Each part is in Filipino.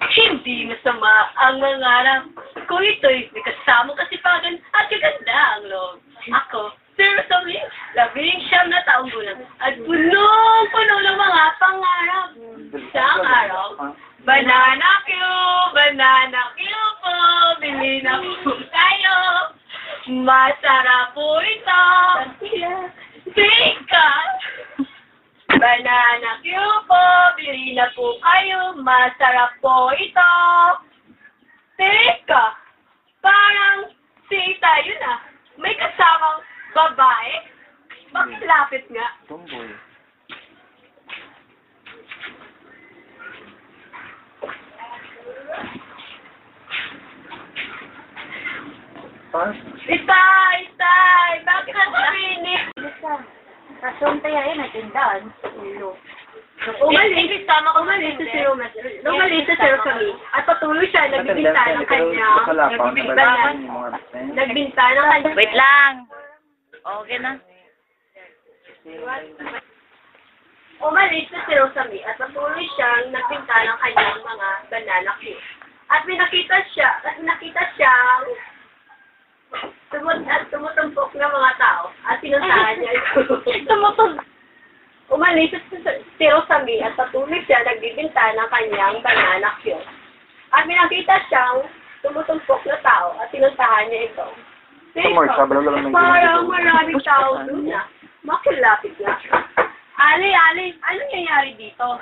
Hindi masama ang mangarap. Kung ito'y may kasamang kasipagan at kaganda ang loob. Ako, seriously, 19 na taong gulang at punong-puno ng mga pangarap. Isang araw, banana Q po, bili na po tayo. Masarap po ito. Sika! Banana Q po, bili na po kayo. Masarap po ito. Teka, parang si tayo na. May kasamang babae? Bakit lapit nga? Tomboy. Itay! Bakit ang pinis? Kasunta yan, natindahan. Ulo. Umalis si Sir kami at patuloy siya nagbibinta ng kanyang Wait lang. Okay na. Umalis na si Rosami at patuloy siyang nagbinta ng kanyang mga banana cue. At may nakita siyang tumutumpok ng mga tao at pinuntahan niya ito. Umalis si Rosami at patuloy siya nagbibinta ng kanyang banana cue. At may nakita siyang tumutumpok na tao at pinuntahan niya ito. Parang maraming tao doon na. Makulapit na. Ali, ano nangyayari dito?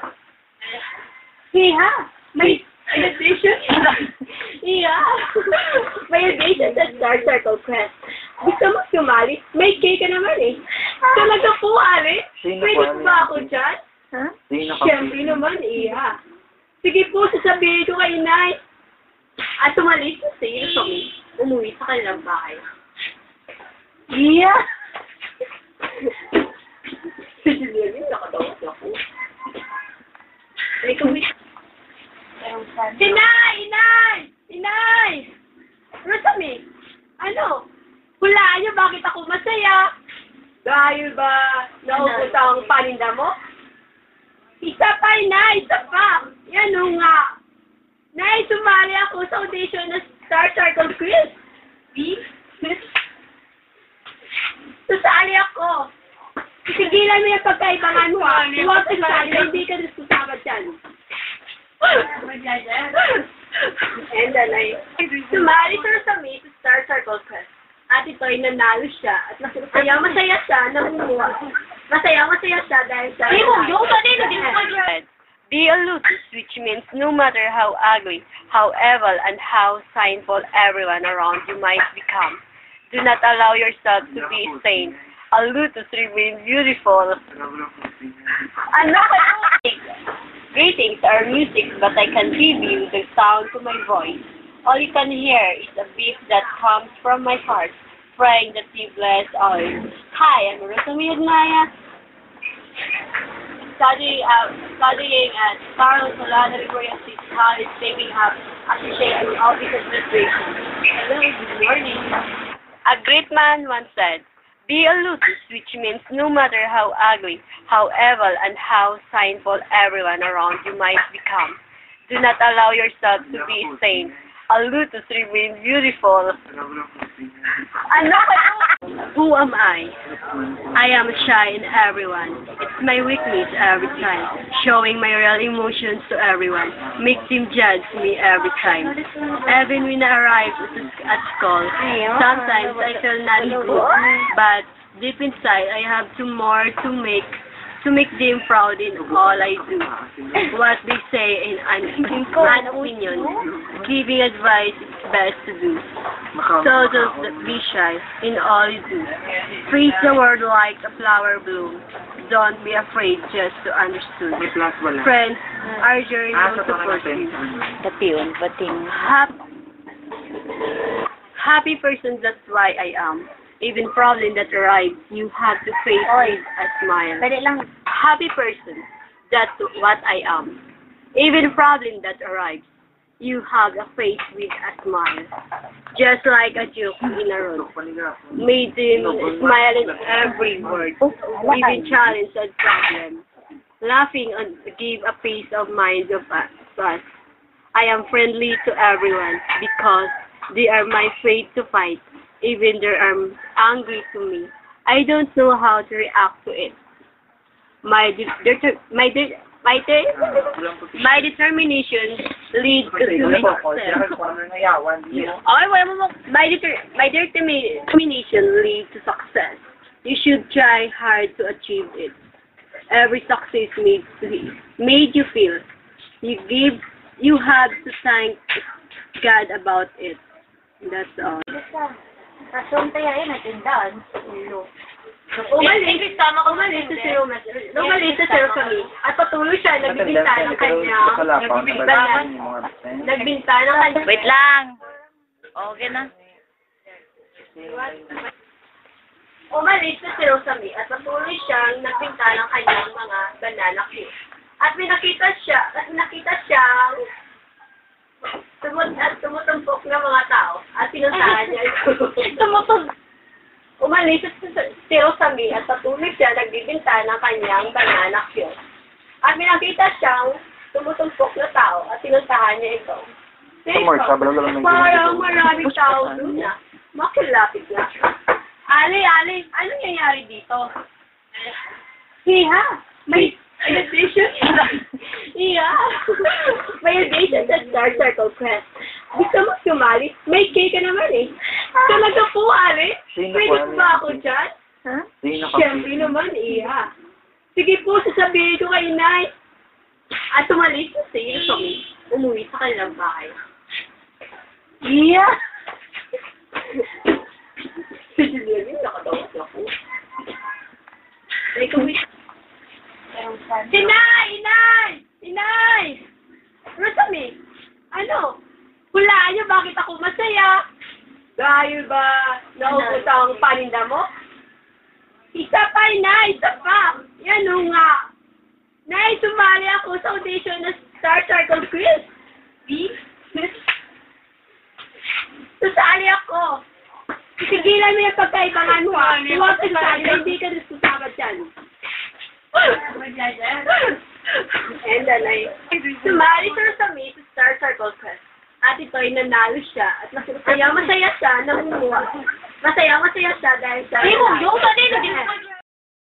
Hiha! May audition? Hiha! May audition sa Star Circle Quest. Gusto mo sumali? May cake ka naman eh. Talaga po, Ali? Pwede po ba ako dyan? Huh? Siyempre naman, iya. Sige po, sasabihin ko kay Nay. At tumalis na si Tommy. Umuwi sa kanilang bahay. Iya! Si Julian, nakatawag ako. Inay! Rosami, ano? Hulaan niyo bakit ako masaya? Dahil ba naubos ang paninda mo? Isa pa. Yan o nga. Nay, sumali ako sa audition ng Star Circle Quiz. Sasali ako. Sigilan mo yung pagkaibangan mo. Huwag ka sasali, hindi ka nasusama dyan. And then sumali si Rosami sa Star Circle Quiz. At ito'y nanalo siya. At masaya siya namumuha. Masaya siya dahil sa... Be a lotus, which means no matter how ugly, how evil, and how sinful everyone around you might become, do not allow yourself to be stained. A lotus remains beautiful. Greetings are music, but I can give you the sound to my voice. All you can hear is a beat that comes from my heart, praying that you bless all. Hi, I'm Rosami Agnaya, studying at Carlos Solana Gregoria State College, taking up Associate Office Administration. Hello, good morning. A great man once said, be a lotus, which means no matter how ugly, how evil, and how sinful everyone around you might become, do not allow yourself to be stained. A lotus remains beautiful. Who am I? I am shy in everyone. It's my weakness every time. Showing my real emotions to everyone makes him judge me every time. Even when I arrive at school, sometimes I feel not good, but deep inside I have more to make them proud in all I do. What they say in an opinion, giving advice is best to do. So don't be shy in all you do. Praise the word like a flower bloom. Don't be afraid just to understood. Friends, our journey will support you. Happy person, that's why I am. Even problem that arrives, you have to face with a smile. Happy person, that's what I am. Even problem that arrives, you have a face with a smile. Just like a joke in a room. Made them smile in every word. Even challenge and problem. laughing and give a peace of mind of us. I am friendly to everyone because they are my faith to fight, even they are angry to me. I don't know how to react to it. My determination leads to success. Determination leads to success. You should try hard to achieve it. Every success made you feel. You have to thank God about it. That's all. Kasunti ay natindahan. Ulo. Umalis sa Sir kami at patuloy siya nagbibinta ng kanyang Wait lang. Okay na. Umalis na si Rosamy at patuloy siyang nagbinta ng kanyang mga banana cue. At may nakita siyang tumutumpok ng mga tao at pinuntahan niya ito. Umalis si Rosamy at patuloy siya nagbibinta ng kanyang banana cue. At may nakita siyang tumutumpok na tao at pinuntahan niya ito. Parang maraming tao doon na. Makilapit na. Ali, ano nangyayari dito? Hiha, may audition. Hiha, may audition sa Star Circle Quest. Gusto mo sumali? May cake ka naman eh. Talaga po, Ali? Pwede ba ako dyan? Huh? Siyempre naman, Iha. Sige po, sasabihin ko kay Nay. At tumalis na si Rosamy. Umuwi sa kanilang bahay. Iha! Si Julian, nakadawat ako. Inay! Rosamy, ano? Hulaan niyo bakit ako masaya? Dahil ba naubos ang paninda mo? Isa pa, Inay! Isa pa! Yan o nga. Nay, sumali ako sa audition ng Star Circle Quiz. Susali ako. Sigilan mo yung pagkaibangan mo. Huwag ka susali. Hindi ka susama dyan. And then, sumali sa Rosamy sa Star Circle Quiz. At ito'y nanalo siya. At masaya siya, namumuha. Masaya siya dahil sa...